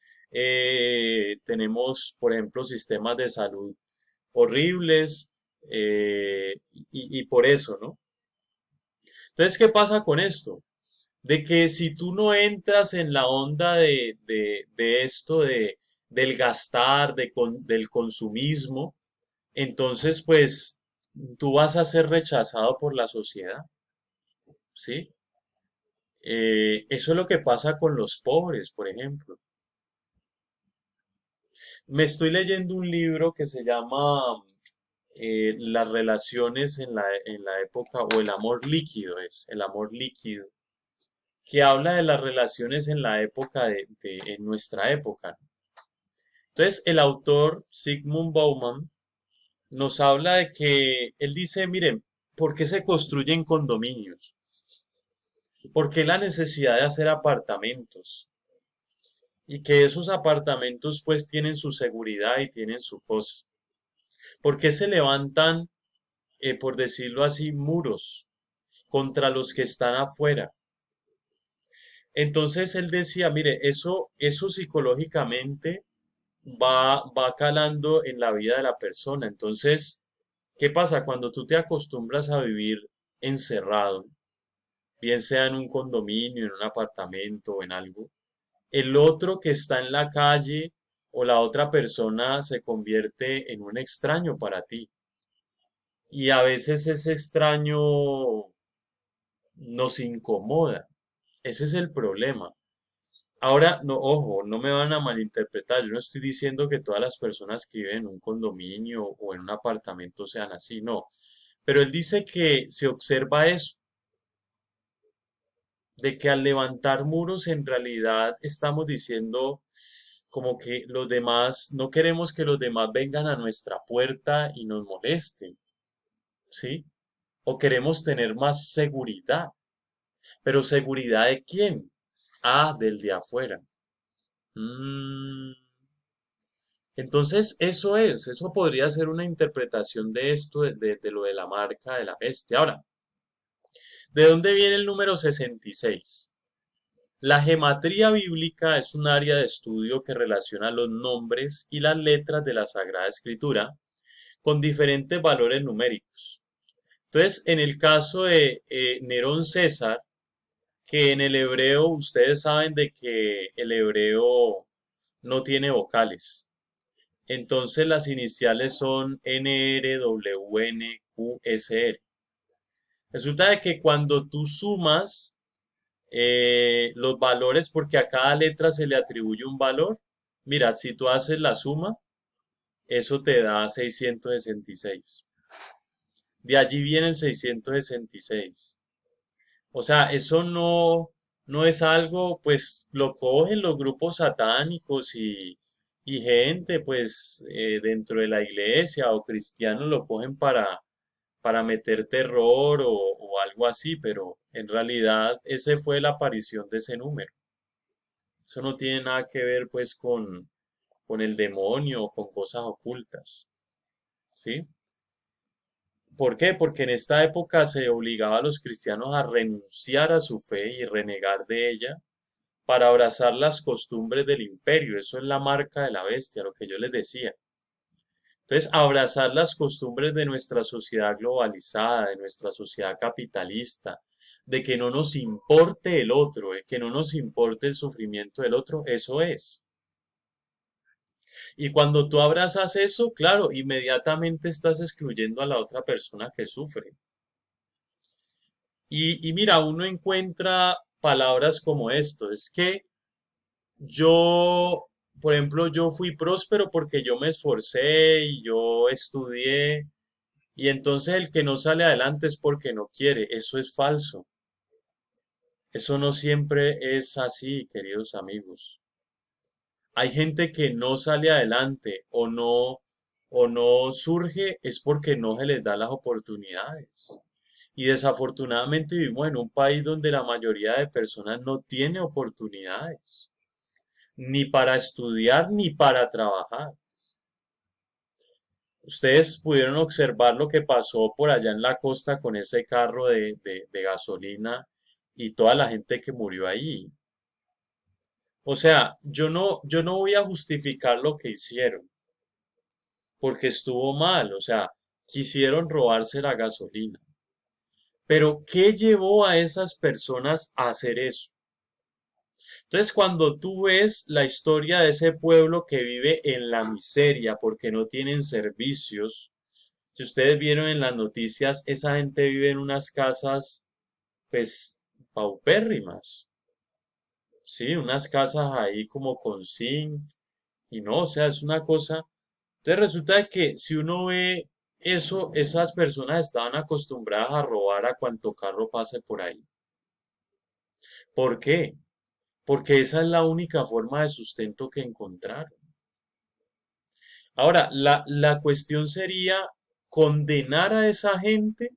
tenemos, por ejemplo, sistemas de salud horribles, y por eso, ¿no? Entonces, ¿qué pasa con esto? De que si tú no entras en la onda de esto, del gastar, del consumismo, entonces pues tú vas a ser rechazado por la sociedad, ¿sí? Eso es lo que pasa con los pobres, por ejemplo. Me estoy leyendo un libro que se llama Las relaciones en la época, o el amor líquido, es el amor líquido, que habla de las relaciones en la época en nuestra época. Entonces, el autor Sigmund Bauman nos habla de que él dice, miren, ¿por qué se construyen condominios? ¿Por qué la necesidad de hacer apartamentos? Y que esos apartamentos pues tienen su seguridad y tienen su cosa. ¿Por qué se levantan, por decirlo así, muros contra los que están afuera? Entonces él decía, mire, eso psicológicamente va calando en la vida de la persona. Entonces, ¿qué pasa? Cuando tú te acostumbras a vivir encerrado, bien sea en un condominio, en un apartamento o en algo, el otro que está en la calle o la otra persona se convierte en un extraño para ti. Y a veces ese extraño nos incomoda. Ese es el problema. Ahora, no, ojo, no me van a malinterpretar. Yo no estoy diciendo que todas las personas que viven en un condominio o en un apartamento sean así, no. Pero él dice que se observa eso, de que al levantar muros en realidad estamos diciendo como que los demás, no queremos que los demás vengan a nuestra puerta y nos molesten, ¿sí? O queremos tener más seguridad. ¿Pero seguridad de quién? Ah, del de afuera. Mm, Entonces, eso podría ser una interpretación de esto, de lo de la marca de la bestia. Ahora, ¿de dónde viene el número 66? La gematría bíblica es un área de estudio que relaciona los nombres y las letras de la Sagrada Escritura con diferentes valores numéricos. Entonces, en el caso de Nerón César, que en el hebreo, ustedes saben de que el hebreo no tiene vocales. Entonces las iniciales son NRWNQSR. Resulta de que cuando tú sumas los valores, porque a cada letra se le atribuye un valor, mira, si tú haces la suma, eso te da 666. De allí viene el 666. O sea, eso no es algo, pues lo cogen los grupos satánicos Y gente, pues, dentro de la iglesia o cristianos lo cogen para meter terror o algo así, pero en realidad ese fue la aparición de ese número. Eso no tiene nada que ver, pues, con el demonio o con cosas ocultas, ¿sí? ¿Por qué? Porque en esta época se obligaba a los cristianos a renunciar a su fe y renegar de ella para abrazar las costumbres del imperio. Eso es la marca de la bestia, lo que yo les decía. Entonces, abrazar las costumbres de nuestra sociedad globalizada, de nuestra sociedad capitalista, de que no nos importe el otro, que no nos importe el sufrimiento del otro, eso es. Y cuando tú abrazas eso, claro, inmediatamente estás excluyendo a la otra persona que sufre. Y mira, uno encuentra palabras como esto, es que yo, por ejemplo, yo fui próspero porque yo me esforcé y yo estudié, y entonces el que no sale adelante es porque no quiere. Eso es falso. Eso no siempre es así, queridos amigos. Hay gente que no sale adelante o no surge es porque no se les da las oportunidades. Y desafortunadamente vivimos en un país donde la mayoría de personas no tiene oportunidades, ni para estudiar ni para trabajar. Ustedes pudieron observar lo que pasó por allá en la costa con ese carro de gasolina y toda la gente que murió ahí. O sea, yo no voy a justificar lo que hicieron, porque estuvo mal, o sea, quisieron robarse la gasolina. Pero, ¿qué llevó a esas personas a hacer eso? Entonces, cuando tú ves la historia de ese pueblo que vive en la miseria porque no tienen servicios, si ustedes vieron en las noticias, esa gente vive en unas casas, pues, paupérrimas, ¿sí? Unas casas ahí como con zinc, y no, o sea, es una cosa. Entonces resulta que si uno ve eso, esas personas estaban acostumbradas a robar a cuanto carro pase por ahí. ¿Por qué? Porque esa es la única forma de sustento que encontraron. Ahora, la cuestión sería condenar a esa gente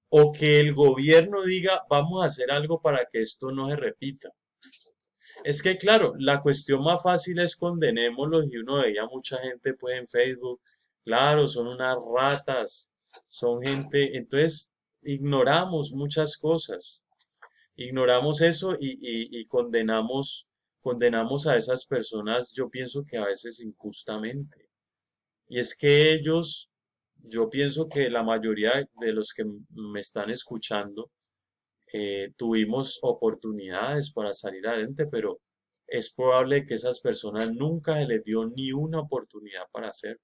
o que el gobierno diga, vamos a hacer algo para que esto no se repita. Es que claro, la cuestión más fácil es condenémoslos y uno veía mucha gente pues en Facebook, claro, son unas ratas, son gente, entonces ignoramos muchas cosas, ignoramos eso y condenamos a esas personas, yo pienso que a veces injustamente. Y es que ellos, yo pienso que la mayoría de los que me están escuchando, tuvimos oportunidades para salir adelante, pero es probable que esas personas nunca se les dio ni una oportunidad para hacerlo.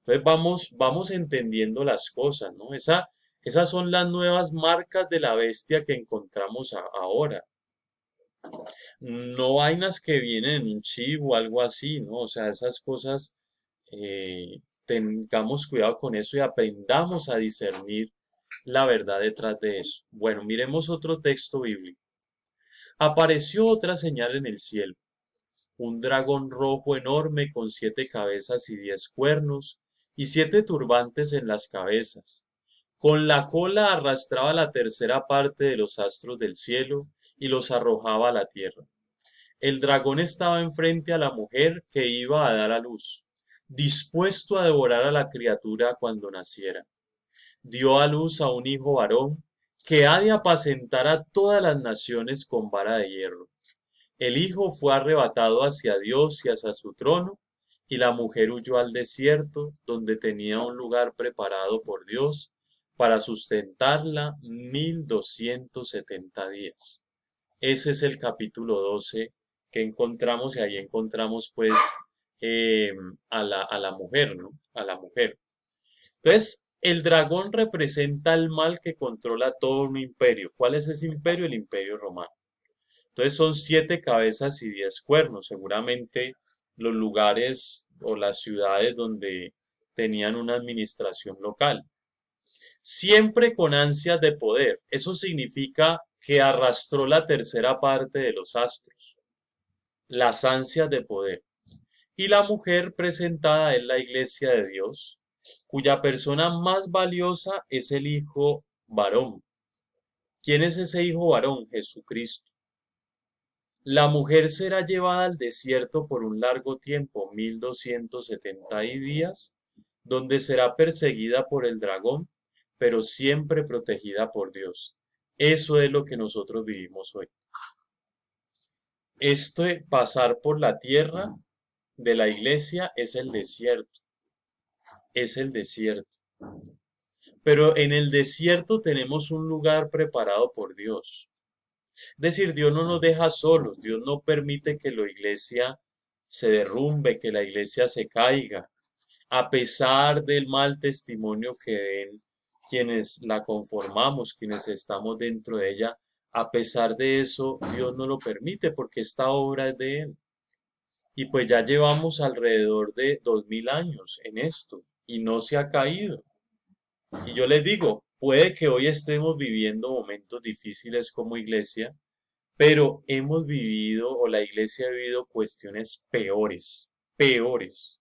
Entonces vamos entendiendo las cosas, ¿no? Esas son las nuevas marcas de la bestia que encontramos ahora. No vainas que vienen en un chip o algo así, ¿no? O sea, esas cosas, tengamos cuidado con eso y aprendamos a discernir la verdad detrás de eso. Bueno, miremos otro texto bíblico. Apareció otra señal en el cielo, un dragón rojo enorme con 7 cabezas y 10 cuernos, y 7 turbantes en las cabezas. Con la cola arrastraba la tercera parte de los astros del cielo y los arrojaba a la tierra. El dragón estaba enfrente a la mujer que iba a dar a luz, dispuesto a devorar a la criatura cuando naciera. Dio a luz a un hijo varón que ha de apacentar a todas las naciones con vara de hierro. El hijo fue arrebatado hacia Dios y hacia su trono, y la mujer huyó al desierto, donde tenía un lugar preparado por Dios para sustentarla 1270 días. Ese es el capítulo 12 que encontramos y ahí encontramos pues eh, a la mujer, ¿no? A la mujer. Entonces, el dragón representa el mal que controla todo un imperio. ¿Cuál es ese imperio? El imperio romano. Entonces son 7 cabezas y 10 cuernos. Seguramente los lugares o las ciudades donde tenían una administración local. Siempre con ansias de poder. Eso significa que arrastró la tercera parte de los astros. las ansias de poder. Y la mujer presentada es la iglesia de Dios, cuya persona más valiosa es el hijo varón. ¿Quién es ese hijo varón? Jesucristo. La mujer será llevada al desierto por un largo tiempo, 1270 días, donde será perseguida por el dragón, pero siempre protegida por Dios. Eso es lo que nosotros vivimos hoy. Este pasar por la tierra de la iglesia es el desierto, es el desierto. Pero en el desierto tenemos un lugar preparado por Dios. Es decir, Dios no nos deja solos, Dios no permite que la iglesia se derrumbe, que la iglesia se caiga, a pesar del mal testimonio que den quienes la conformamos, quienes estamos dentro de ella. A pesar de eso, Dios no lo permite porque esta obra es de Él. Y pues ya llevamos alrededor de 2000 años en esto y no se ha caído. Y yo les digo, puede que hoy estemos viviendo momentos difíciles como iglesia, pero hemos vivido o la iglesia ha vivido cuestiones peores, peores.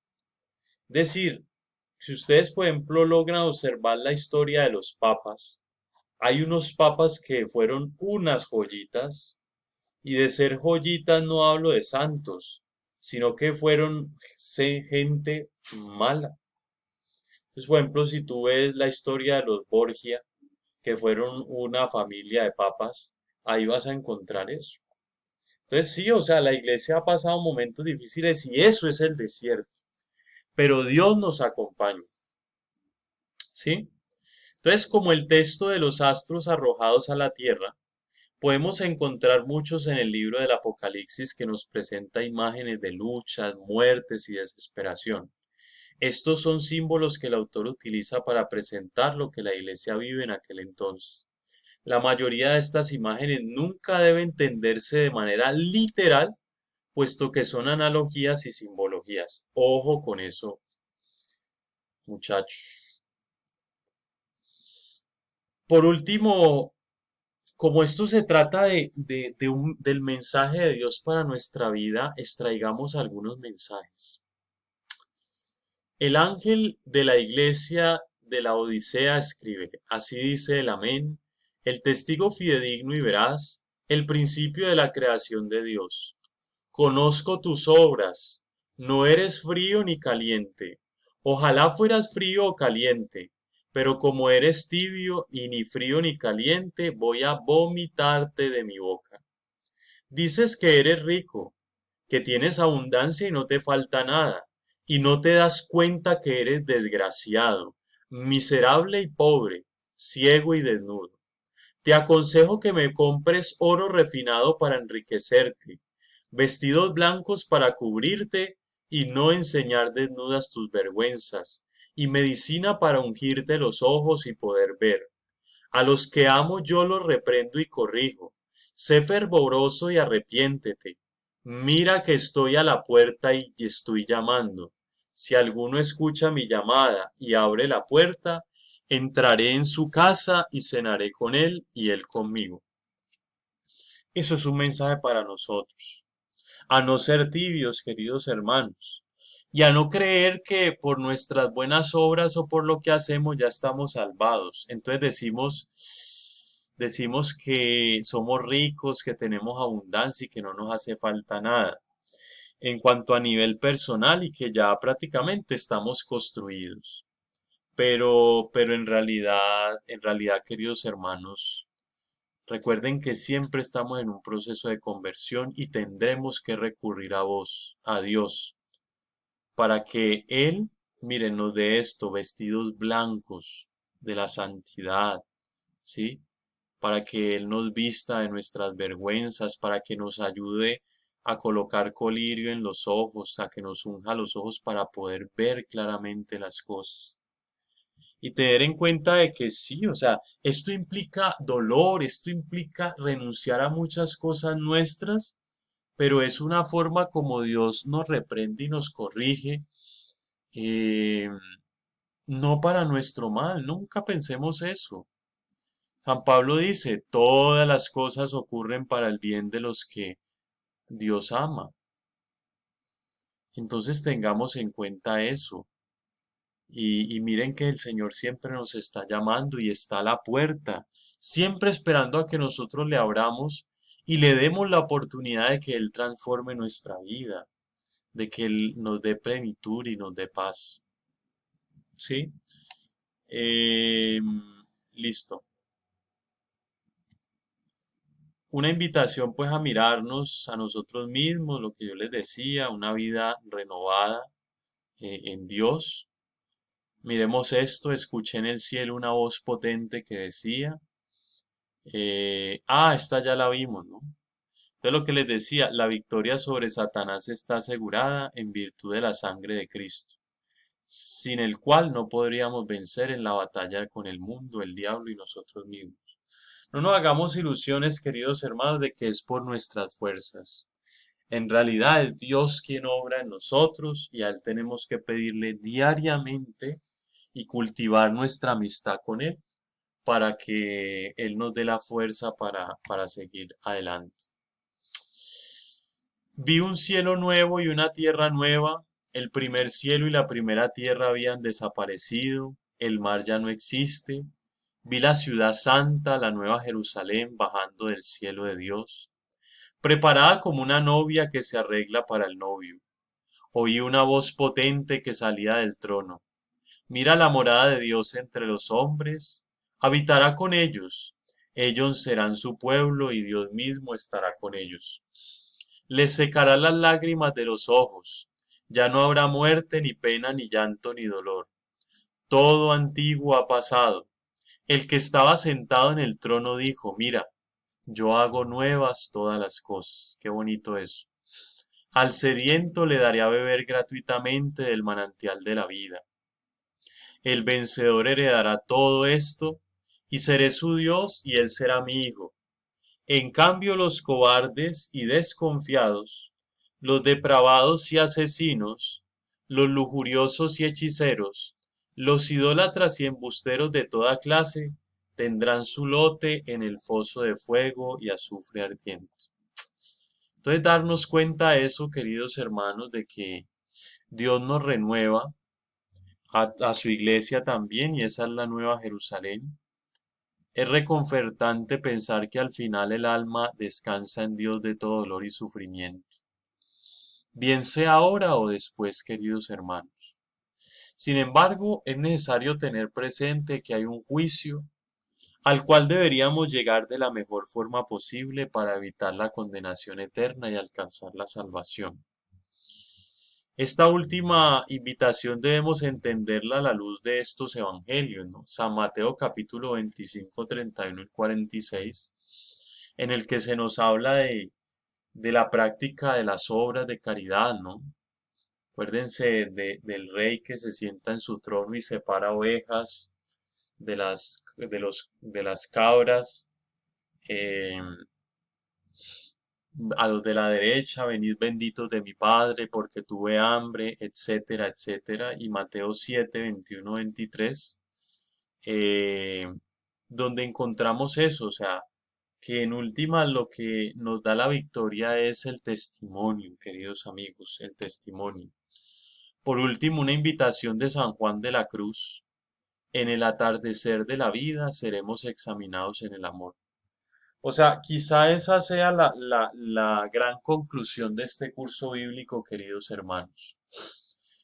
Es decir, si ustedes, por ejemplo, logran observar la historia de los papas, hay unos papas que fueron unas joyitas, y de ser joyitas no hablo de santos, sino que fueron gente mala. Entonces, por ejemplo, si tú ves la historia de los Borgia, que fueron una familia de papas, ahí vas a encontrar eso. Entonces, sí, o sea, la iglesia ha pasado momentos difíciles y eso es el desierto, pero Dios nos acompaña, ¿sí? Entonces, como el texto de los astros arrojados a la tierra, podemos encontrar muchos en el libro del Apocalipsis que nos presenta imágenes de luchas, muertes y desesperación. Estos son símbolos que el autor utiliza para presentar lo que la iglesia vive en aquel entonces. La mayoría de estas imágenes nunca deben entenderse de manera literal, puesto que son analogías y simbologías. Ojo con eso, muchachos. Por último, como esto se trata del mensaje de Dios para nuestra vida, extraigamos algunos mensajes. El ángel de la iglesia de la Odisea escribe, así dice el Amén, el testigo fidedigno y veraz, el principio de la creación de Dios. Conozco tus obras, no eres frío ni caliente. Ojalá fueras frío o caliente, pero como eres tibio y ni frío ni caliente, voy a vomitarte de mi boca. Dices que eres rico, que tienes abundancia y no te falta nada, y no te das cuenta que eres desgraciado, miserable y pobre, ciego y desnudo. Te aconsejo que me compres oro refinado para enriquecerte, vestidos blancos para cubrirte y no enseñar desnudas tus vergüenzas, y medicina para ungirte los ojos y poder ver. A los que amo yo los reprendo y corrijo. Sé fervoroso y arrepiéntete. Mira que estoy a la puerta y estoy llamando. Si alguno escucha mi llamada y abre la puerta, entraré en su casa y cenaré con él y él conmigo. Eso es un mensaje para nosotros. A no ser tibios, queridos hermanos, y a no creer que por nuestras buenas obras o por lo que hacemos ya estamos salvados. Entonces decimos que somos ricos, que tenemos abundancia y que no nos hace falta nada en cuanto a nivel personal y que ya prácticamente estamos construidos. Pero en realidad, queridos hermanos, recuerden que siempre estamos en un proceso de conversión y tendremos que recurrir a vos, a Dios, para que Él, miren, nos dé esto, vestidos blancos de la santidad, ¿sí? Para que Él nos vista de nuestras vergüenzas, para que nos ayude a colocar colirio en los ojos, a que nos unja los ojos para poder ver claramente las cosas. Y tener en cuenta de que sí, o sea, esto implica dolor, esto implica renunciar a muchas cosas nuestras, pero es una forma como Dios nos reprende y nos corrige, eh, no para nuestro mal, nunca pensemos eso. San Pablo dice, todas las cosas ocurren para el bien de los que Dios ama. Entonces tengamos en cuenta eso. Y miren que el Señor siempre nos está llamando y está a la puerta, siempre esperando a que nosotros le abramos y le demos la oportunidad de que Él transforme nuestra vida, de que Él nos dé plenitud y nos dé paz. ¿Sí? Em, Listo. Una invitación pues a mirarnos a nosotros mismos, lo que yo les decía, una vida renovada en Dios. Miremos esto, escuché en el cielo una voz potente que decía, esta ya la vimos, ¿no? Entonces lo que les decía, la victoria sobre Satanás está asegurada en virtud de la sangre de Cristo, sin el cual no podríamos vencer en la batalla con el mundo, el diablo y nosotros mismos. No nos hagamos ilusiones, queridos hermanos, de que es por nuestras fuerzas. En realidad es Dios quien obra en nosotros y a Él tenemos que pedirle diariamente y cultivar nuestra amistad con Él para que Él nos dé la fuerza para seguir adelante. Vi un cielo nuevo y una tierra nueva. El primer cielo y la primera tierra habían desaparecido. El mar ya no existe. Vi la ciudad santa, la nueva Jerusalén, bajando del cielo de Dios, preparada como una novia que se arregla para el novio. Oí una voz potente que salía del trono. Mira la morada de Dios entre los hombres, habitará con ellos. Ellos serán su pueblo y Dios mismo estará con ellos. Les secará las lágrimas de los ojos. Ya no habrá muerte, ni pena, ni llanto, ni dolor. Todo antiguo ha pasado. El que estaba sentado en el trono dijo, mira, yo hago nuevas todas las cosas. Qué bonito eso. Al sediento le daré a beber gratuitamente del manantial de la vida. El vencedor heredará todo esto, y seré su Dios y él será mi hijo. En cambio los cobardes y desconfiados, los depravados y asesinos, los lujuriosos y hechiceros, los idólatras y embusteros de toda clase, tendrán su lote en el foso de fuego y azufre ardiente. Entonces darnos cuenta de eso, queridos hermanos, de que Dios nos renueva a su iglesia también, y esa es la Nueva Jerusalén. Es reconfortante pensar que al final el alma descansa en Dios de todo dolor y sufrimiento, bien sea ahora o después, queridos hermanos. Sin embargo, es necesario tener presente que hay un juicio al cual deberíamos llegar de la mejor forma posible para evitar la condenación eterna y alcanzar la salvación. Esta última invitación debemos entenderla a la luz de estos evangelios, ¿no? San Mateo capítulo 25, 31 y 46, en el que se nos habla de la práctica de las obras de caridad, ¿no? Acuérdense del rey que se sienta en su trono y separa ovejas de las cabras. eh, a los de la derecha, venid benditos de mi Padre, porque tuve hambre, etcétera, etcétera. Y Mateo 7, 21, 23, eh, donde encontramos eso, o sea, que en última lo que nos da la victoria es el testimonio, queridos amigos, el testimonio. Por último, una invitación de San Juan de la Cruz. En el atardecer de la vida seremos examinados en el amor. O sea, quizá esa sea la gran conclusión de este curso bíblico, queridos hermanos,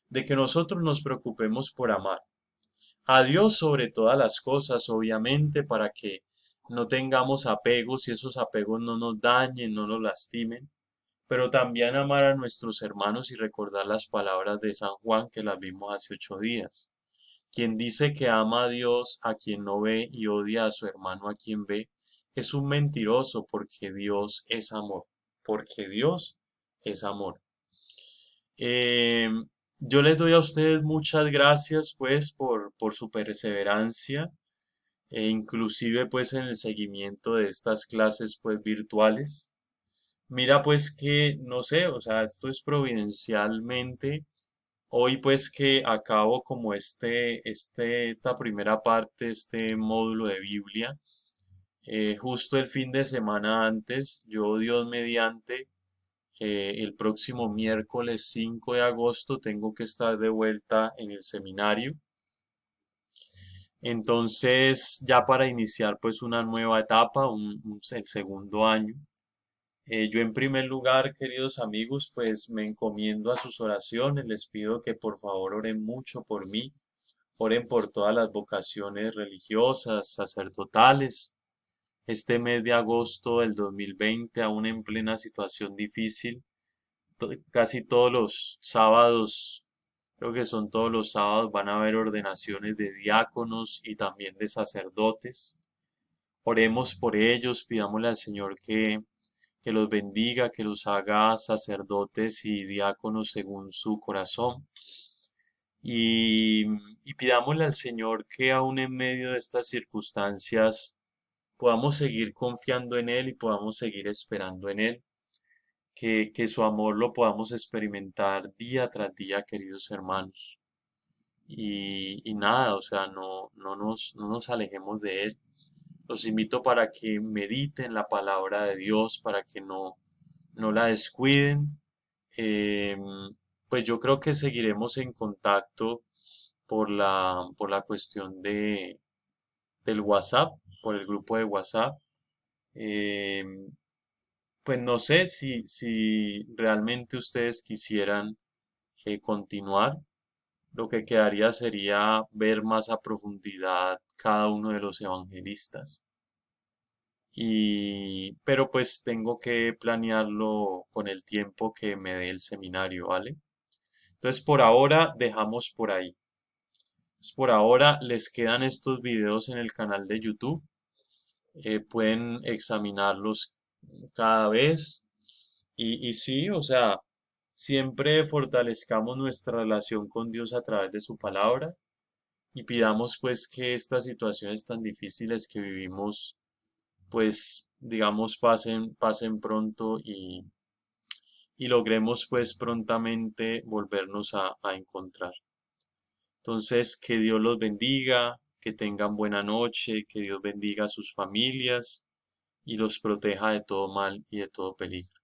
de que nosotros nos preocupemos por amar a Dios sobre todas las cosas, obviamente, para que no tengamos apegos y esos apegos no nos dañen, no nos lastimen, pero también amar a nuestros hermanos y recordar las palabras de San Juan que las vimos hace 8 días. Quien dice que ama a Dios a quien no ve y odia a su hermano a quien ve, es un mentiroso porque Dios es amor, porque Dios es amor. Eh, yo les doy a ustedes muchas gracias pues por su perseverancia e inclusive pues en el seguimiento de estas clases pues virtuales. Mira pues que, no sé, o sea, esto es providencialmente. Hoy pues que acabo como esta primera parte, este módulo de Biblia, justo el fin de semana antes, yo Dios mediante, El próximo miércoles 5 de agosto tengo que estar de vuelta en el seminario. Entonces, ya para iniciar pues una nueva etapa, el segundo año. Yo en primer lugar, queridos amigos, pues me encomiendo a sus oraciones, les pido que por favor oren mucho por mí, oren por todas las vocaciones religiosas, sacerdotales. Este mes de agosto del 2020, aún en plena situación difícil, casi todos los sábados, creo que son todos los sábados, van a haber ordenaciones de diáconos y también de sacerdotes. Oremos por ellos, pidámosle al Señor que los bendiga, que los haga sacerdotes y diáconos según su corazón. Y, y pidámosle al Señor que aún en medio de estas circunstancias podamos seguir confiando en Él y podamos seguir esperando en Él, que su amor lo podamos experimentar día tras día, queridos hermanos. Y nada, o sea, no nos alejemos de Él. Los invito para que mediten la palabra de Dios, para que no la descuiden. Em, pues yo creo que seguiremos en contacto por la cuestión del WhatsApp, por el grupo de WhatsApp. Em, pues no sé si realmente ustedes quisieran continuar. Lo que quedaría sería ver más a profundidad cada uno de los evangelistas. Pero pues tengo que planearlo con el tiempo que me dé el seminario, ¿vale? Entonces por ahora dejamos por ahí. Entonces, por ahora les quedan estos videos en el canal de YouTube. Pueden examinarlos cada vez. Y sí, o sea, siempre fortalezcamos nuestra relación con Dios a través de su palabra y pidamos pues que estas situaciones tan difíciles que vivimos pues digamos pasen pronto y logremos pues prontamente volvernos a encontrar. Entonces, que Dios los bendiga, que tengan buena noche, que Dios bendiga a sus familias y los proteja de todo mal y de todo peligro.